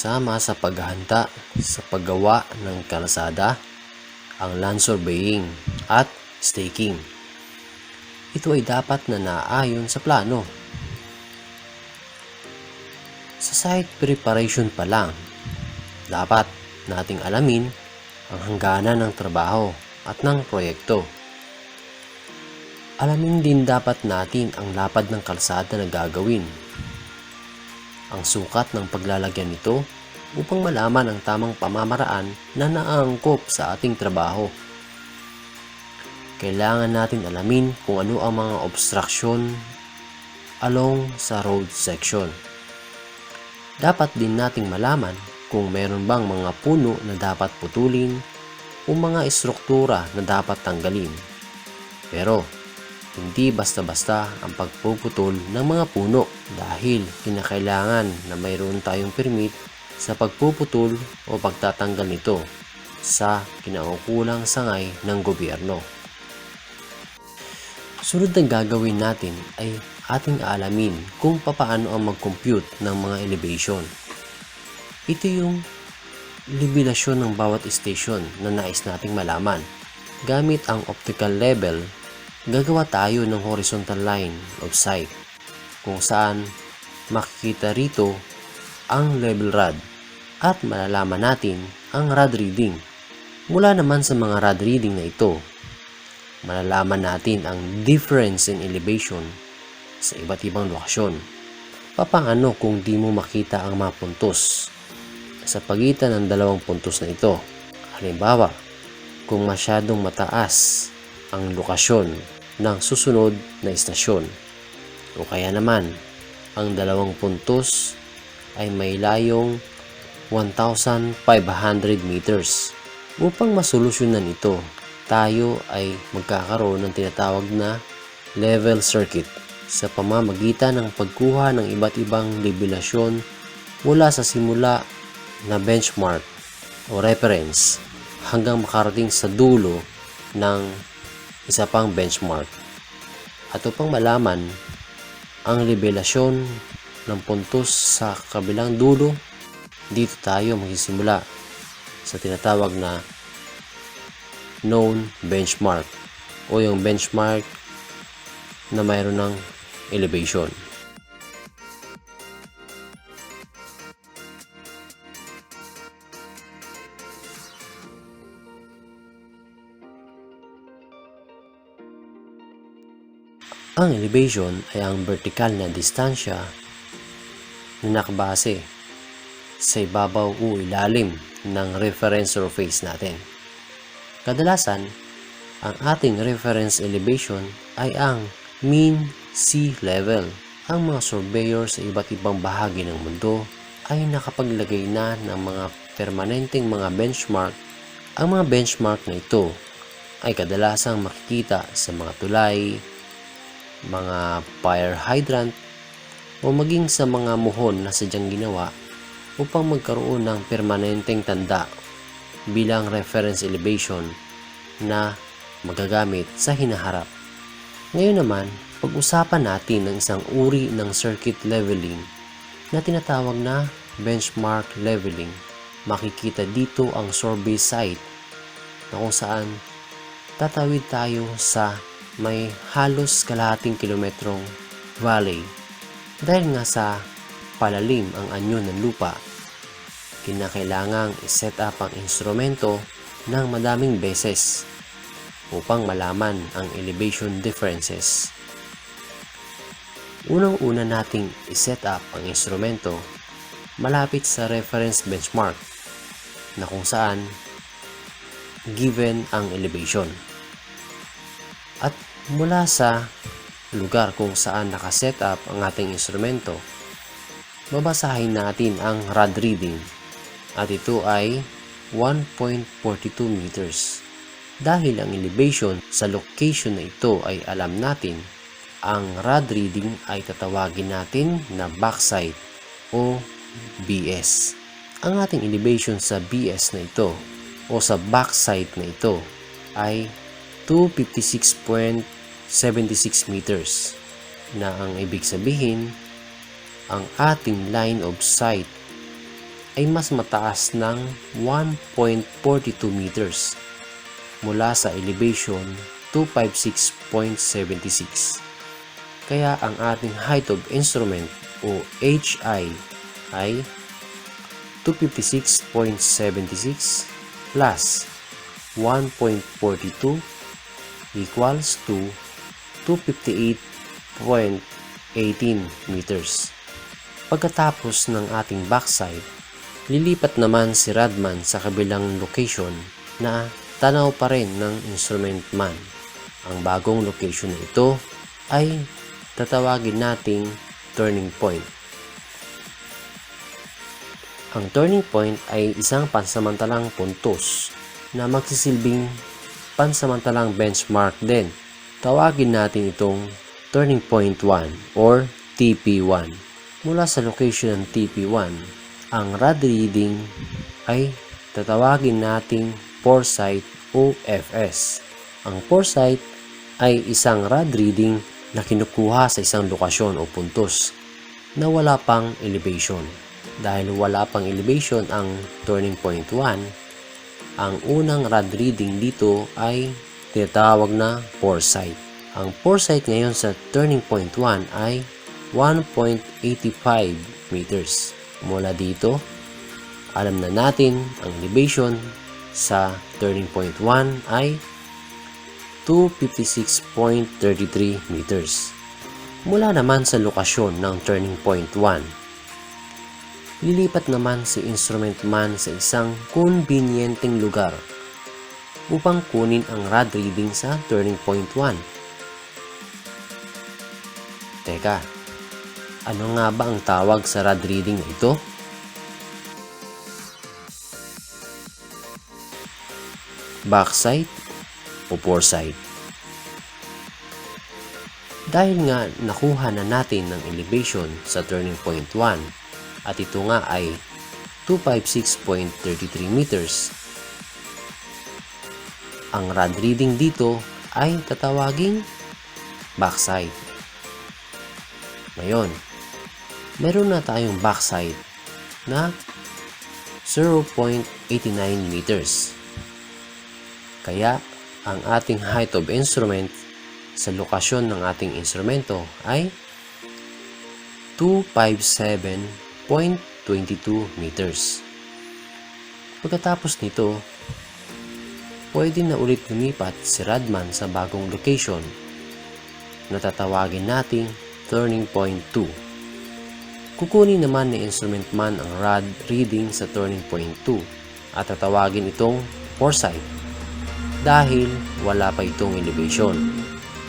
kasama sa paghahanda sa paggawa ng kalsada, ang land surveying at staking. Ito ay dapat na naaayon sa plano. Sa site preparation pa lang, dapat nating alamin ang hangganan ng trabaho at ng proyekto. Alamin din dapat natin ang lapad ng kalsada na gagawin, ang sukat ng paglalagyan nito upang malaman ang tamang pamamaraan na naaangkop sa ating trabaho. Kailangan natin alamin kung ano ang mga obstruction along sa road section. Dapat din nating malaman kung meron bang mga puno na dapat putulin o mga estruktura na dapat tanggalin. Pero hindi basta-basta ang pagpuputol ng mga puno dahil kinakailangan na mayroon tayong permit sa pagpuputol o pagtatanggal nito sa kinaukulang sangay ng gobyerno. Sunod na gagawin natin ay ating alamin kung papaano ang mag-compute ng mga elevation. Ito yung levelasyon ng bawat station na nais nating malaman. Gamit ang optical level, gagawa tayo ng horizontal line of sight kung saan makikita rito ang level rod at malalaman natin ang rod reading. Mula naman sa mga rod reading na ito, malalaman natin ang difference in elevation sa iba't ibang lokasyon. Papaano kung di mo makita ang mga puntos sa pagitan ng dalawang puntos na ito? Halimbawa, kung masyadong mataas ang lokasyon ng susunod na istasyon o kaya naman ang dalawang puntos ay may layong 1,500 meters. Upang masolusyonan ito, tayo ay magkakaroon ng tinatawag na level circuit sa pamamagitan ng pagkuha ng iba't ibang levelasyon mula sa simula na benchmark o reference hanggang makarating sa dulo ng isa pang benchmark. At upang malaman ang levelasyon ng puntos sa kabilang dulo, dito tayo magsisimula sa tinatawag na known benchmark o yung benchmark na mayroon ng elevation. Ang elevation ay ang vertical na distansya na nakabase sa ibabaw o ilalim ng reference surface natin. Kadalasan, ang ating reference elevation ay ang mean sea level. Ang mga surveyor sa iba't ibang bahagi ng mundo ay nakapaglagay na ng mga permanenteng mga benchmark. Ang mga benchmark na ito ay kadalasang makikita sa mga tulay, mga fire hydrant o maging sa mga muhon na sadyang ginawa upang magkaroon ng permanenteng tanda bilang reference elevation na magagamit sa hinaharap. Ngayon naman, pag-usapan natin ng isang uri ng circuit leveling na tinatawag na benchmark leveling. Makikita dito ang survey site na kung saan tatawid tayo sa may halos kalahating kilometrong valley. Dahil nga sa palalim ang anyo ng lupa, kinakailangang i-set up ang instrumento ng madaming beses upang malaman ang elevation differences. Unang-una nating i-set up ang instrumento malapit sa reference benchmark na kung saan given ang elevation. At mula sa lugar kung saan nakaset up ang ating instrumento, babasahin natin ang rod reading at ito ay 1.42 meters. Dahil ang elevation sa location na ito ay alam natin, ang rod reading ay tatawagin natin na backside o BS. Ang ating elevation sa BS na ito o sa backside na ito ay 256.76 meters na ang ibig sabihin, ang ating line of sight ay mas mataas ng 1.42 meters mula sa elevation 256.76. Kaya ang ating height of instrument o HI ay 256.76 plus 1.42 equals to 258.18 meters. Pagkatapos ng ating backside, lilipat naman si Radman sa kabilang location na tanaw pa rin ng instrument man. Ang bagong location na ito ay tatawagin nating turning point. Ang turning point ay isang pansamantalang puntos na magsisilbing pansamantalang benchmark din. Tawagin natin itong turning point 1 or TP1. Mula sa location ng TP1, ang rod reading ay tatawagin nating foresight o FS. Ang foresight ay isang rod reading na kinukuha sa isang lokasyon o puntos na wala pang elevation. Dahil wala pang elevation ang turning point 1, ang unang rod reading dito ay tinatawag na foresight. Ang foresight ngayon sa turning point 1 ay 1.85 meters. Mula dito, alam na natin ang elevation sa turning point 1 ay 256.33 meters. Mula naman sa lokasyon ng turning point 1, lilipat naman si instrument man sa isang konbinyenteng lugar upang kunin ang rod reading sa turning point 1. Teka, ano nga ba ang tawag sa rod reading na ito? Backside o foresight? Dahil nga nakuha na natin ng elevation sa turning point 1, at ito nga ay 256.33 meters. Ang rod reading dito ay tatawaging backside. Ngayon, meron na tayong backside na 0.89 meters. Kaya, ang ating height of instrument sa lokasyon ng ating instrumento ay 257.22 meters. Pagkatapos nito, pwede na ulit lumipat si Radman sa bagong location na tatawagin nating turning point 2. Kukunin naman ni instrument man ang rod reading sa turning point 2 at tatawagin itong foresight dahil wala pa itong elevation.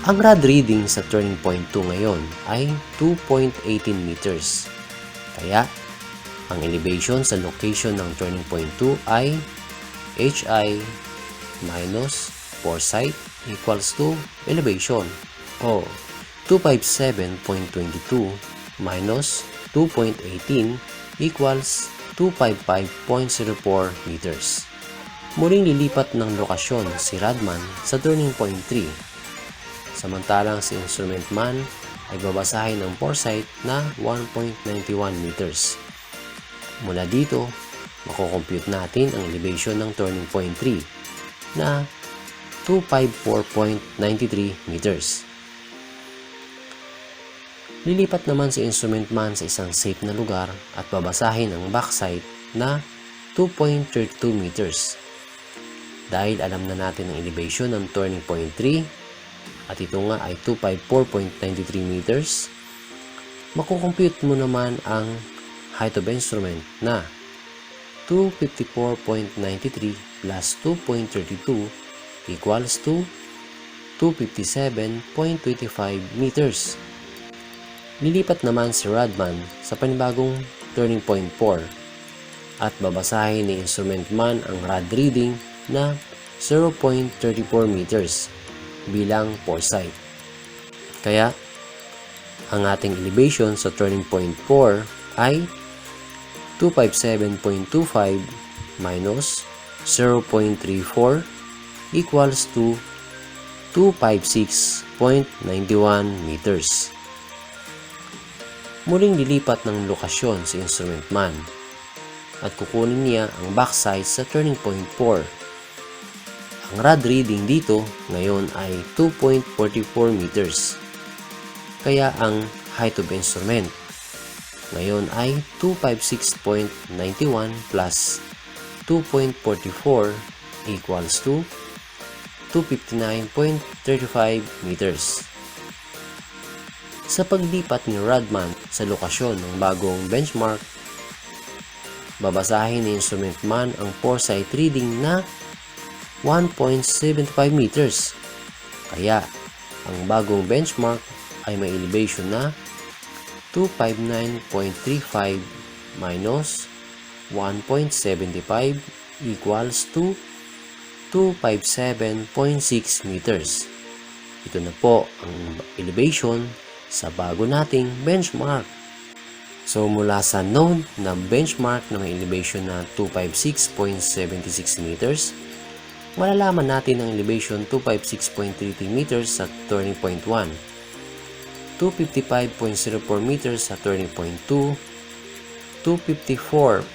Ang rod reading sa turning point 2 ngayon ay 2.18 meters. Kaya, ang elevation sa location ng turning point 2 ay HI minus foresight equals to elevation o 257.22 minus 2.18 equals 255.04 meters. Muling lilipat ng lokasyon si Radman sa turning point 3. Samantalang si instrument man ay babasahin ng foresight na 1.91 meters. Mula dito, makukompute natin ang elevation ng turning point 3 na 254.93 meters. Lilipat naman si instrument man sa isang safe na lugar at babasahin ang backside na 2.32 meters. Dahil alam na natin ang elevation ng turning point 3 at ito nga ay 254.93 meters, makukompute mo naman ang height of instrument na 254.93 plus 2.32 equals to 257.25 meters. Lilipat naman si Radman sa panibagong turning point 4 at babasahin ni instrument man ang rod reading na 0.34 meters bilang foresight. Kaya, ang ating elevation sa turning point 4 ay 257.25 minus 0.34 equals to 256.91 meters. Muling lilipat ng lokasyon si instrument man at kukunin niya ang backside sa turning point 4. Ang rod reading dito ngayon ay 2.44 meters. Kaya ang height of instrument ngayon ay 256.91 plus 2.44 equals to 259.35 meters. Sa paglipat ni Rodman sa lokasyon ng bagong benchmark, babasahin ni instrument man ang foresight reading na 1.75 meters. Kaya, ang bagong benchmark ay may elevation na 259.35 minus 1.75 equals to 257.6 meters. Ito na po ang elevation sa bago nating benchmark. So mula sa known na benchmark na may elevation na 256.76 meters, malalaman natin ang elevation 256.33 meters sa turning point 1, 255.04 meters sa turning point 2, 254.93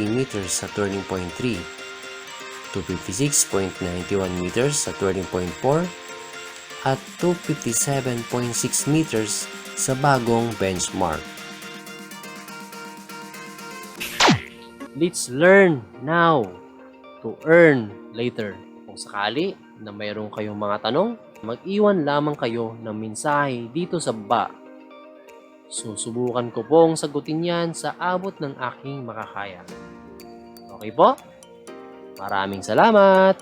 meters sa turning point 3, 256.91 meters sa turning point 4, at 257.6 meters sa bagong benchmark. Let's learn now to earn later. Kung sakali na mayroon kayong mga tanong, mag-iwan lamang kayo ng mensahe dito sa baba. Susubukan ko pong sagutin yan sa abot ng aking makakaya. Okay po? Maraming salamat!